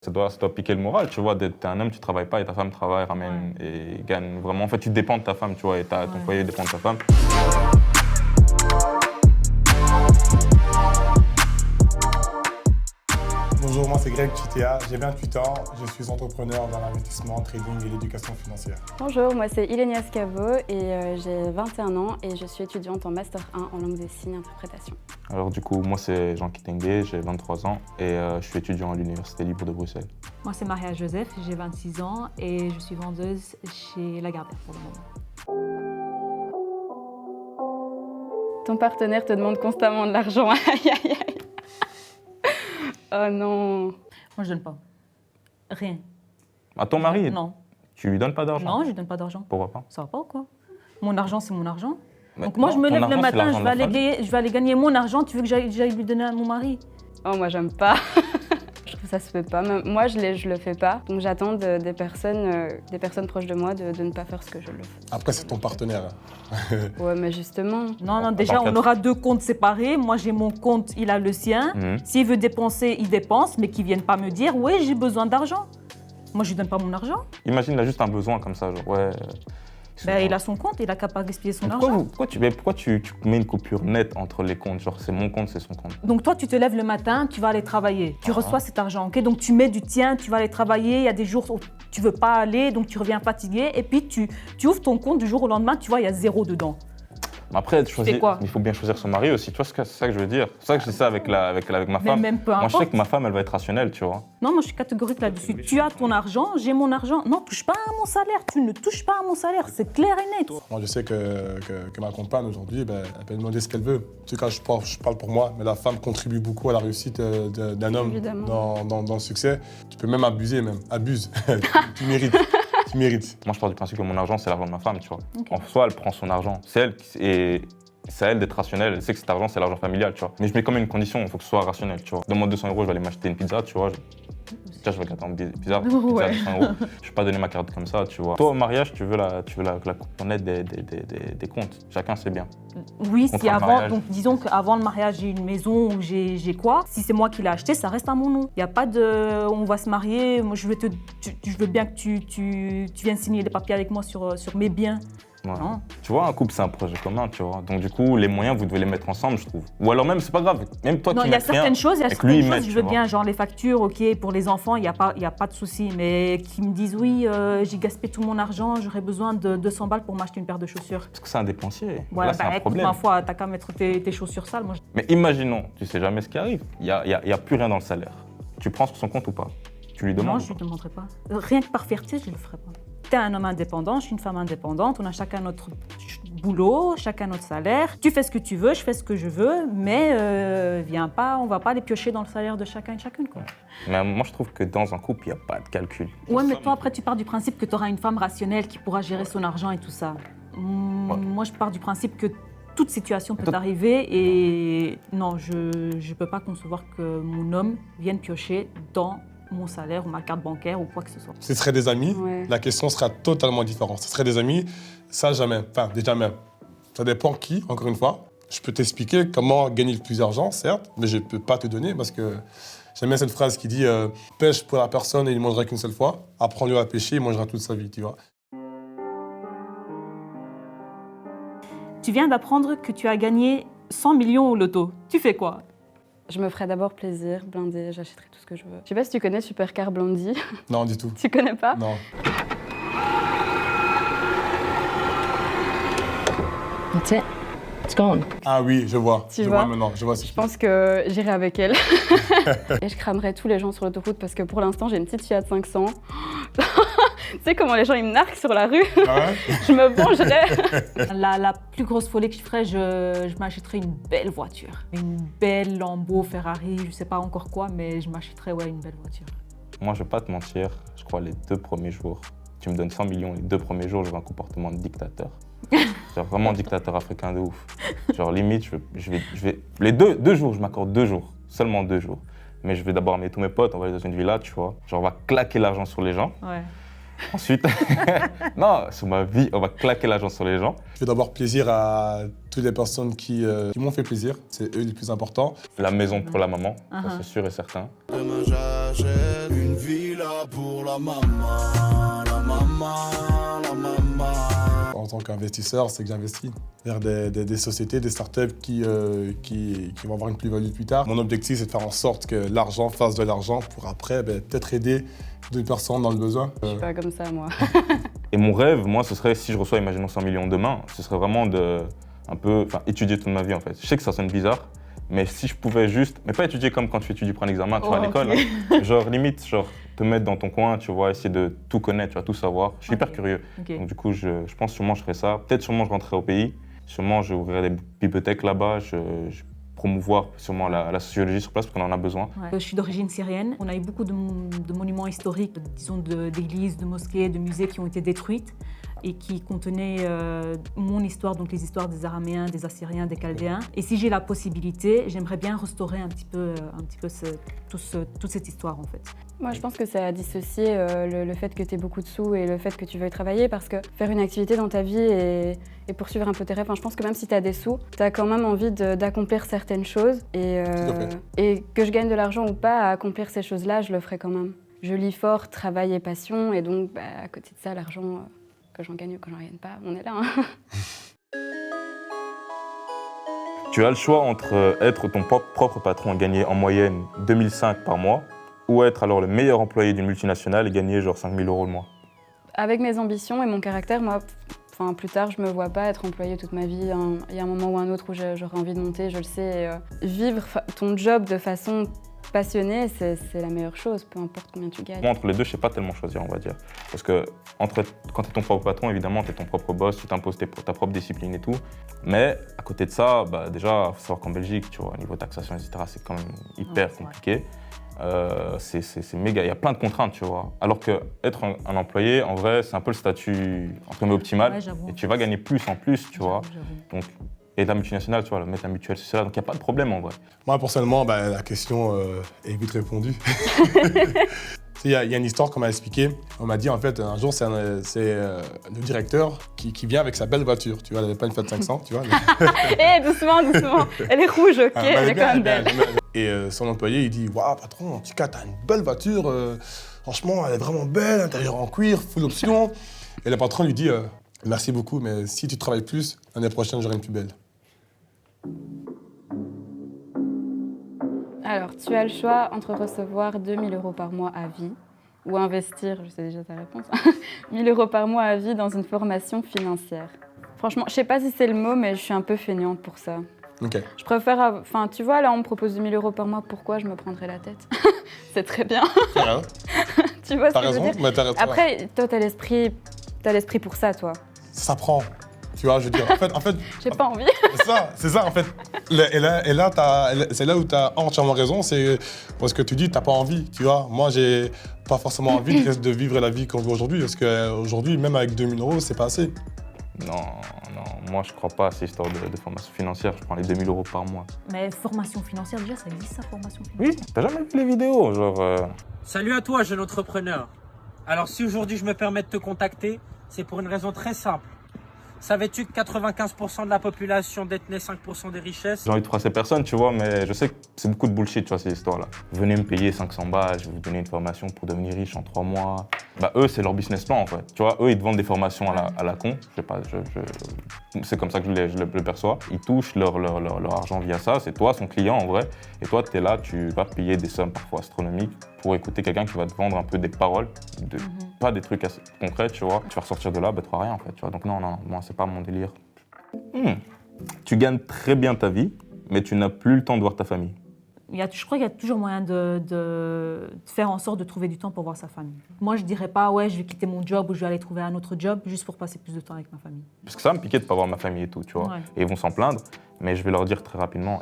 Ça doit piquer le moral, tu vois. T'es un homme, tu travailles pas et ta femme travaille, ramène et gagne. Vraiment, en fait, tu dépends de ta femme, tu vois, et ton foyer dépend de ta femme. Bonjour, moi c'est Greg Chitea, j'ai 28 ans, je suis entrepreneur dans l'investissement, trading et l'éducation financière. Bonjour, moi c'est Ilenia Scavo et j'ai 21 ans et je suis étudiante en Master 1 en langue des signes interprétation. Alors du coup, moi c'est Jean Kitenge, j'ai 23 ans et je suis étudiant à l'Université libre de Bruxelles. Moi c'est Maria Joseph, j'ai 26 ans et je suis vendeuse chez Lagardère pour le moment. Ton partenaire te demande constamment de l'argent, aïe aïe aïe. Oh non. Moi je donne pas. Rien. À ton mari? Non. Tu lui donnes pas d'argent? Non, je lui donne pas d'argent. Pourquoi pas? Ça va pas ou quoi? Mon argent c'est mon argent. Mais Donc moi non, je me ton lève argent, le c'est matin, l'argent de la famille. je vais aller gagner mon argent, tu veux que j'aille lui donner à mon mari? Oh moi j'aime pas. Je trouve que ça se fait pas. Même moi je le fais pas. Donc j'attends des personnes proches de moi de ne pas faire ce que je le fais. Après c'est ton partenaire. Ouais mais justement. Non, déjà on aura deux comptes séparés. Moi j'ai mon compte, il a le sien. S'il veut dépenser, il dépense, mais qu'il vienne pas me dire « ouais, j'ai besoin d'argent ». Moi je lui donne pas mon argent. Imagine, il a juste un besoin comme ça, genre ouais. Ben, il a son compte, il a qu'à pas gaspiller son argent. Pourquoi tu mets une coupure nette entre les comptes? Genre c'est mon compte, c'est son compte. Donc toi, tu te lèves le matin, tu vas aller travailler. Tu reçois cet argent, ok? Donc tu mets du tien, tu vas aller travailler. Il y a des jours où tu veux pas aller, donc tu reviens fatigué. Et puis tu ouvres ton compte du jour au lendemain, tu vois, il y a 0 dedans. Après, quoi? il faut bien choisir son mari aussi. Tu vois, c'est ça que je veux dire. C'est ça que je dis ça avec ma femme. Même peu moi, je sais importe. que ma femme, elle va être rationnelle, tu vois. Non, moi je suis catégorique là-dessus. Tu as ton argent, j'ai mon argent. Non, touche pas à mon salaire. Tu ne touches pas à mon salaire. C'est clair et net. Moi je sais que ma compagne aujourd'hui, elle peut demander ce qu'elle veut. En tout cas, je parle pour moi, mais la femme contribue beaucoup à la réussite d'un homme dans le succès. Tu peux même abuser, abuse. Tu mérites. Tu mérites. Moi, je pars du principe que mon argent, c'est l'argent de ma femme, tu vois. Okay. En soi, elle prend son argent. C'est à elle d'être rationnelle. Elle sait que cet argent, c'est l'argent familial, tu vois. Mais je mets quand même une condition, il faut que ce soit rationnel, tu vois. Donne-moi 200 €, je vais aller m'acheter une pizza, tu vois. Tiens, je vais regarder une pizza, Ouais. 200 €. Je vais pas donner ma carte comme ça, tu vois. Toi, au mariage, tu veux la coupe nette des comptes. Chacun sait bien. Oui, Contre si un avant, mariage. donc disons qu'avant le mariage, j'ai une maison ou j'ai quoi. Si c'est moi qui l'ai acheté, ça reste à mon nom. Il n'y a pas de on va se marier, moi je veux bien que tu viennes signer les papiers avec moi sur mes biens. Ouais. Non. Tu vois, un couple, c'est un projet commun, tu vois. Donc, du coup, les moyens, vous devez les mettre ensemble, je trouve. Ou alors même, c'est pas grave. Même toi Non, qui il y a mets rien, certaines choses, et que lui, il met, je tu veux vois. bien, genre les factures, ok, pour les enfants, il y a pas de souci. Mais qui me disent, oui, j'ai gaspillé tout mon argent, j'aurais besoin de 200 balles pour m'acheter une paire de chaussures. Parce que c'est un dépensier. Ouais, Là, c'est un écoute, problème. ma foi, t'as qu'à mettre tes chaussures sales. Moi, Mais imaginons, tu sais jamais ce qui arrive. Il y a plus rien dans le salaire. Tu prends sur son compte ou pas? Tu lui demandes? Non, je ne lui demanderai pas. Rien que par fierté, je ne le ferai pas. Tu es un homme indépendant, je suis une femme indépendante, on a chacun notre boulot, chacun notre salaire. Tu fais ce que tu veux, je fais ce que je veux, mais viens pas, on va pas aller piocher dans le salaire de chacun et chacune, quoi. Mais moi, je trouve que dans un couple, il n'y a pas de calcul. Ouais, mais toi, après, tu pars du principe que tu auras une femme rationnelle qui pourra gérer son argent et tout ça. Moi, je pars du principe que toute situation peut arriver et non, je ne peux pas concevoir que mon homme vienne piocher dans mon salaire ou ma carte bancaire ou quoi que ce soit. Ce serait des amis, Ouais. la question sera totalement différente. Ce serait des amis, ça jamais. Enfin, déjà même. Ça dépend qui, encore une fois. Je peux t'expliquer comment gagner le plus d'argent, certes, mais je ne peux pas te donner parce que j'aime bien cette phrase qui dit pêche pour la personne et il ne mangera qu'une seule fois. Apprends-lui à pêcher, il mangera toute sa vie, tu vois. Tu viens d'apprendre que tu as gagné 100 millions au loto. Tu fais quoi? Je me ferai d'abord plaisir, blindé, j'achèterai tout ce que je veux. Je sais pas si tu connais Supercar Blondie. Non, du tout. Tu connais pas? Non. That's it. It's gone. Ah oui, je vois. Tu je vois maintenant. Je vois ce Je pense que j'irai avec elle. Et je cramerai tous les gens sur l'autoroute parce que pour l'instant, j'ai une petite Fiat 500. Tu sais comment les gens ils me narquent sur la rue? Ah ouais. Je me vengerai. La plus grosse folie que je ferais, je m'achèterais une belle voiture. Une belle Lambo, Ferrari, je sais pas encore quoi, mais je m'achèterais une belle voiture. Moi, je vais pas te mentir, je crois les 2 premiers jours, tu me donnes 100 millions, les 2 premiers jours, j'aurai un comportement de dictateur. Genre vraiment dictateur africain de ouf. Genre limite, je vais les deux jours, je m'accorde 2 jours, seulement 2 jours. Mais je vais d'abord amener tous mes potes, on va aller dans une villa, tu vois. Genre on va claquer l'argent sur les gens. Ouais. Ensuite, non, sur ma vie, on va claquer l'argent sur les gens. Je vais d'abord plaisir à toutes les personnes qui m'ont fait plaisir. C'est eux les plus importants. La maison pour la maman, ça c'est sûr et certain. Demain j'achète une villa pour la maman, la maman, la maman. En tant qu'investisseur, c'est que j'investis vers des sociétés, des startups qui vont avoir une plus-value plus tard. Mon objectif, c'est de faire en sorte que l'argent fasse de l'argent pour après peut-être aider d'autres personnes dans le besoin. Je suis pas comme ça, moi. Et mon rêve, moi, ce serait, si je reçois, imaginons 100 millions demain, ce serait vraiment étudier toute ma vie, en fait. Je sais que ça sonne bizarre, mais si je pouvais juste, mais pas étudier comme quand tu étudies pour un examen, tu vois, à l'école, hein. Genre limite, te mettre dans ton coin, tu vois, essayer de tout connaître, tu vois, tout savoir. Je suis hyper curieux. Donc du coup, je pense sûrement je ferais ça. Peut-être sûrement je rentrerai au pays. Sûrement je ouvrirai des bibliothèques là-bas. Je promouvoir sûrement la sociologie sur place parce qu'on en a besoin. Ouais. Je suis d'origine syrienne. On a eu beaucoup de monuments historiques, disons d'églises, de mosquées, de musées qui ont été détruites et qui contenaient mon histoire, donc les histoires des Araméens, des Assyriens, des Chaldéens. Et si j'ai la possibilité, j'aimerais bien restaurer un petit peu toute cette histoire en fait. Moi, je pense que ça a dissocié le fait que tu aies beaucoup de sous et le fait que tu veuilles travailler parce que faire une activité dans ta vie et poursuivre un peu tes rêves, enfin, je pense que même si tu as des sous, tu as quand même envie d'accomplir certaines choses et que je gagne de l'argent ou pas à accomplir ces choses-là, je le ferai quand même. Je lis fort travail et passion et donc à côté de ça, l'argent, que j'en gagne ou que j'en gagne pas, on est là. Hein. Tu as le choix entre être ton propre patron et gagner en moyenne 2005 par mois ou être alors le meilleur employé d'une multinationale et gagner genre 5 000 € le mois. Avec mes ambitions et mon caractère, moi, plus tard, je me vois pas être employée toute ma vie. Il y a un moment ou un autre où j'aurai envie de monter, je le sais. Vivre ton job de façon passionnée, c'est la meilleure chose, peu importe combien tu gagnes. Moi, entre les deux, je sais pas tellement choisir, on va dire. Parce que quand tu es ton propre patron, évidemment, tu es ton propre boss, tu t'imposes ta propre discipline et tout. Mais à côté de ça, déjà, il faut savoir qu'en Belgique, tu vois, au niveau taxation, etc., c'est quand même hyper compliqué. C'est méga, il y a plein de contraintes, tu vois. Alors qu'être un employé, en vrai, c'est un peu le statut entre guillemets optimal. Ouais, et tu vas gagner plus en plus, tu vois. Donc, et la multinationale, tu vois, mettre la mutuelle, c'est ça. Donc, il n'y a pas de problème, en vrai. Moi, personnellement, la question est vite répondue. Il y a une histoire qu'on m'a expliquée. On m'a dit, en fait, un jour, c'est le directeur qui vient avec sa belle voiture. Tu vois, elle n'avait pas une Fiat 500, tu vois. Hé, doucement, doucement. Elle est rouge, ok, elle est quand même belle. Et son employé, il dit, waouh, patron, en tout cas, t'as une belle voiture. Franchement, elle est vraiment belle, intérieur en cuir, full option. Et le patron lui dit, merci beaucoup, mais si tu travailles plus, l'année prochaine, j'aurai une plus belle. Alors, tu as le choix entre recevoir 2 000 € par mois à vie ou investir, je sais déjà ta réponse, 1 000 € par mois à vie dans une formation financière. Franchement, je sais pas si c'est le mot, mais je suis un peu feignante pour ça. Ok. Je préfère, tu vois, là, on me propose 2 000 € par mois, pourquoi je me prendrais la tête? C'est très bien. C'est vrai. Tu vois ce T'as que je raison, veux dire? mais t'as raison. Après, toi, t'as l'esprit pour ça, toi. Ça prend. Tu vois, je veux dire, en fait, J'ai pas envie. c'est ça, en fait. Et là, c'est là où tu as entièrement raison, c'est parce que tu dis, tu n'as pas envie, tu vois. Moi, j'ai pas forcément envie de vivre la vie qu'on vit aujourd'hui, parce qu'aujourd'hui, même avec 2 000 €, c'est pas assez. Non, moi, je crois pas à ces histoires de formation financière. Je prends les 2 000 € par mois. Mais formation financière, déjà, ça existe, ça, formation financière? Oui, t'as jamais vu les vidéos, genre... Salut à toi, jeune entrepreneur. Alors, si aujourd'hui je me permets de te contacter, c'est pour une raison très simple. Savais-tu que 95% de la population détenait 5% des richesses? J'ai envie de froisser personne, tu vois, mais je sais que c'est beaucoup de bullshit, tu vois, ces histoires-là. Venez me payer 500 balles, je vais vous donner une formation pour devenir riche en 3 mois. Eux, c'est leur business plan, en fait. Tu vois, eux, ils te vendent des formations à la con. Je sais pas, c'est comme ça que je le perçois. Ils touchent leur argent via ça. C'est toi, son client, en vrai. Et toi, tu es là, tu vas payer des sommes parfois astronomiques pour écouter quelqu'un qui va te vendre un peu des paroles, pas des trucs assez concrets, tu vois. Tu vas ressortir de là, tu n'auras rien, en fait, tu vois. Donc non, moi, c'est pas mon délire. Tu gagnes très bien ta vie, mais tu n'as plus le temps de voir ta famille. Je crois qu'il y a toujours moyen de faire en sorte de trouver du temps pour voir sa famille. Moi, je dirais pas, ouais, je vais quitter mon job ou je vais aller trouver un autre job juste pour passer plus de temps avec ma famille. Parce que ça va me piquer de pas voir ma famille et tout, tu vois. Ouais. Et ils vont s'en plaindre, mais je vais leur dire très rapidement,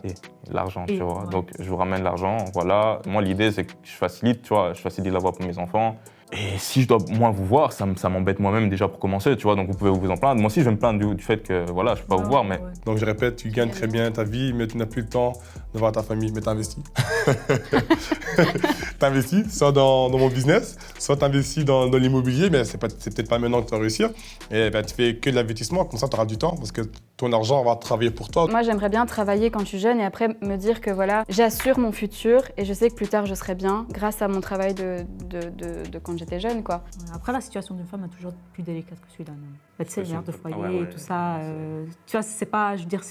l'argent, tu vois. Ouais. Donc, je vous ramène l'argent, voilà. Moi, l'idée, c'est que je facilite, tu vois, je facilite la voie pour mes enfants. Et si je dois moins vous voir, ça m'embête moi-même déjà pour commencer, tu vois, donc vous pouvez vous en plaindre. Moi aussi, je vais me plaindre du fait que voilà, je peux pas vous voir, mais Donc je répète, tu gagnes très bien ta vie, mais tu n'as plus le temps de voir ta famille, mais t'investis. T'investis, soit dans mon business, soit t'investis dans l'immobilier, mais c'est peut-être pas maintenant que tu vas réussir. Et tu fais que de l'investissement, comme ça tu auras du temps, parce que ton argent va travailler pour toi. Moi, j'aimerais bien travailler quand je suis jeune et après me dire que voilà, j'assure mon futur et je sais que plus tard je serai bien grâce à mon travail de quand j'étais jeune, quoi. Après, la situation d'une femme est toujours plus délicate que celui d'un homme. Bah, tu sais, C'est mère de sûr. foyer Ah ouais, et tout ça, tu vois, c'est pas, je veux dire,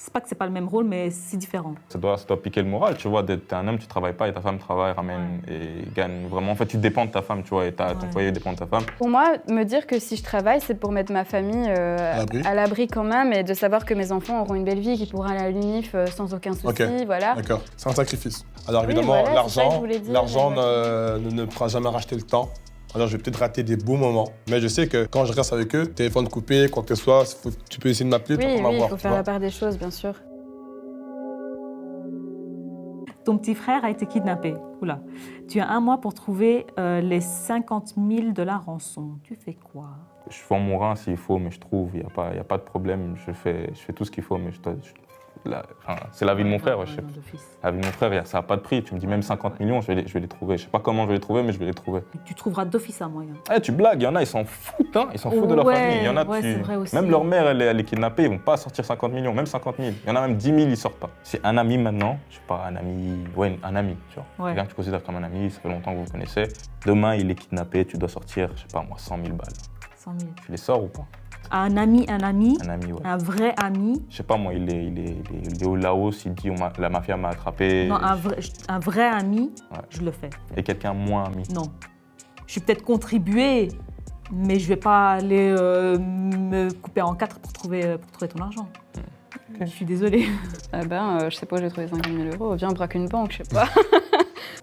c'est pas que c'est pas le même rôle, mais c'est différent. ça doit piquer le moral, tu vois. T'es un homme, tu travailles pas et ta femme travaille, ramène et gagne vraiment. En fait, tu dépends de ta femme, tu vois, et ton Ouais. foyer dépend de ta femme. Pour moi, me dire que si je travaille, c'est pour mettre ma famille à l'abri quand même et de savoir que mes enfants auront une belle vie, qu'ils pourront aller à l'UNIF sans aucun souci, Ok. voilà. D'accord, c'est un sacrifice. Alors Oui, évidemment, voilà, c'est ça que je voulais dire, l'argent mais ne pourra jamais racheter le temps. Alors je vais peut-être rater des beaux moments, mais je sais que quand je reste avec eux, téléphone coupé, quoi que ce soit, tu peux essayer de m'appeler, tu Oui, vas il m'avoir. faut tu faire vois. la part des choses, bien sûr. Ton petit frère a été kidnappé. Oula. Tu as 1 mois pour trouver les 50 000 $ rançon. Tu fais quoi? Je vends mon rein s'il faut, mais je trouve, il y a pas de problème. Je fais tout ce qu'il faut, mais c'est la vie de mon frère. Ouais, non, d'office. La vie de mon frère, ça n'a pas de prix. Tu me dis même 50 millions, je vais les trouver. Je sais pas comment je vais les trouver, mais je vais les trouver. Tu trouveras d'office un moyen. Eh, tu blagues, il y en a, ils s'en foutent, hein. Ils s'en foutent de leur Ouais, famille. Il y en a, ouais, c'est vrai aussi. même leur mère, elle est kidnappée, ils vont pas sortir 50 millions, même 50 000. Il y en a même 10 000, ils sortent pas. C'est un ami maintenant, je sais pas, un ami, tu vois. Ouais. Quelqu'un que tu considères comme un ami, ça fait longtemps que vous vous connaissez. Demain, il est kidnappé, tu dois sortir, je sais pas moi, 100 000 balles. 100 000. Tu les sors ou pas? Un ami, Un ami, ouais. un vrai ami. Je sais pas moi, il est au Laos, il dit la mafia m'a attrapé. Non, un vrai ami, Ouais. je le fais. Et quelqu'un moins ami. Non. Je suis peut-être contribué, mais je vais pas aller me couper en 4 pour trouver ton argent. Je suis désolée. Ah je sais pas, j'ai trouvé 50 000 €. Viens, on braque une banque, je sais pas.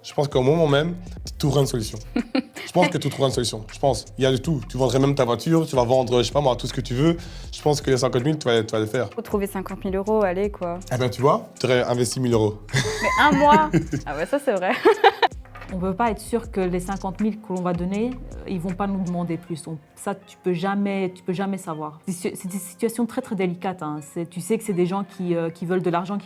Je pense qu'au moment même, tu trouveras une solution. Je pense que tu trouveras une solution. Je pense. Il y a de tout. Tu vendrais même ta voiture, tu vas vendre, je sais pas moi, tout ce que tu veux. Je pense que les 50 000, tu vas le faire. Faut trouver 50 000 €, allez, quoi. Eh bien, tu vois, tu aurais investi 1 000 €. Mais un mois Ah ouais, ça c'est vrai. On ne peut pas être sûr que les 50 000 que l'on va donner, ils vont pas nous demander plus. Ça, tu peux jamais savoir. C'est des situations très très délicates. Hein. Tu sais que c'est des gens qui veulent de l'argent,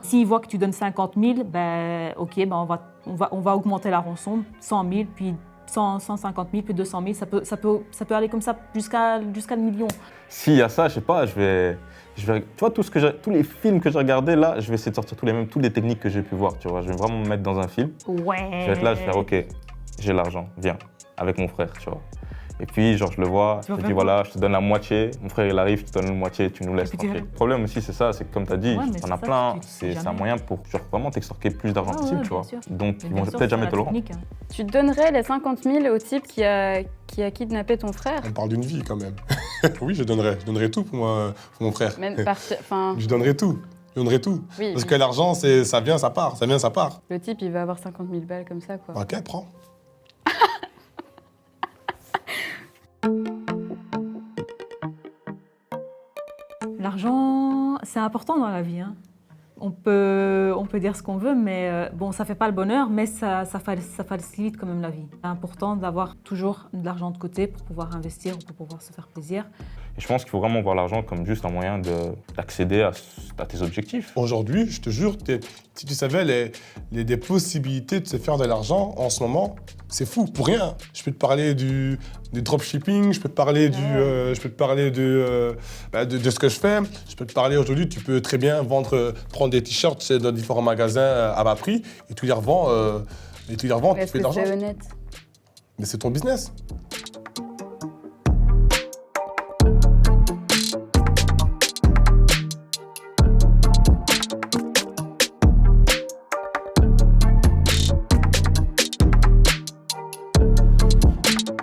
S'ils voient que tu donnes 50 000, ben ok, ben on va augmenter la rançon, 100 000, puis 150 000, puis 200 000. Ça peut aller comme ça jusqu'à le million. S'il y a ça, je sais pas, je vais, tu vois, tous les films que j'ai regardés là, je vais essayer de sortir toutes les techniques que j'ai pu voir, tu vois. Je vais vraiment me mettre dans un film. Ouais. Je vais être là, je vais faire, ok, j'ai l'argent, viens, avec mon frère, tu vois. Et puis, genre, je le vois, Tu je vas lui faire dis, quoi? voilà, je te donne la moitié, mon frère, il arrive, je te donne la moitié, tu nous laisses puis tu tranquille. verras. Le problème aussi, c'est ça, c'est que comme tu as dit, Ouais, mais t'en c'est as ça, plein, tu sais c'est un jamais. moyen pour genre, vraiment t'extorquer plus d'argent Ah possible, ouais, tu vois. bien sûr. Donc, Mais ils bien vont sûr, peut-être jamais c'est te la le rendre. technique, hein. Tu donnerais les 50 000 au type qui a kidnappé ton frère? On parle d'une vie quand même. Oui, je donnerais tout pour mon frère. Même partir, enfin, Je donnerais tout. Je donnerais tout. oui, Parce que l'argent, ça vient, ça part. Ça vient, ça part. le type, il va avoir 50 000 balles comme ça, quoi. Ok, prends. L'argent, c'est important dans la vie. Hein. On peut dire ce qu'on veut, mais bon, ça fait pas le bonheur, mais ça facilite quand même la vie. C'est important d'avoir toujours de l'argent de côté pour pouvoir investir, pour pouvoir se faire plaisir. Et je pense qu'il faut vraiment voir l'argent comme juste un moyen d'accéder à tes objectifs. Aujourd'hui, je te jure, si tu savais des possibilités de se faire de l'argent en ce moment, c'est fou, pour rien. Je peux te parler du dropshipping, je peux te parler de ce que je fais. Je peux te parler aujourd'hui, tu peux très bien prendre des t-shirts dans différents magasins à bas prix et tu les revends, tu Mais fais est-ce de que l'argent. c'est honnête? Mais c'est ton business.